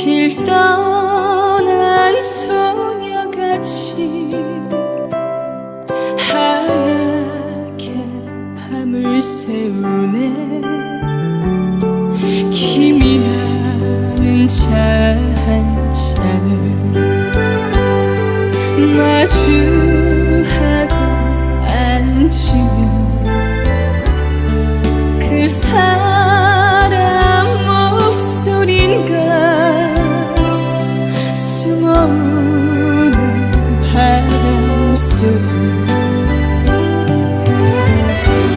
길 떠난 소녀같이 하얗게 밤을 새우네. 김이 나는 차 한 잔을 마주하고 앉으면 그 사람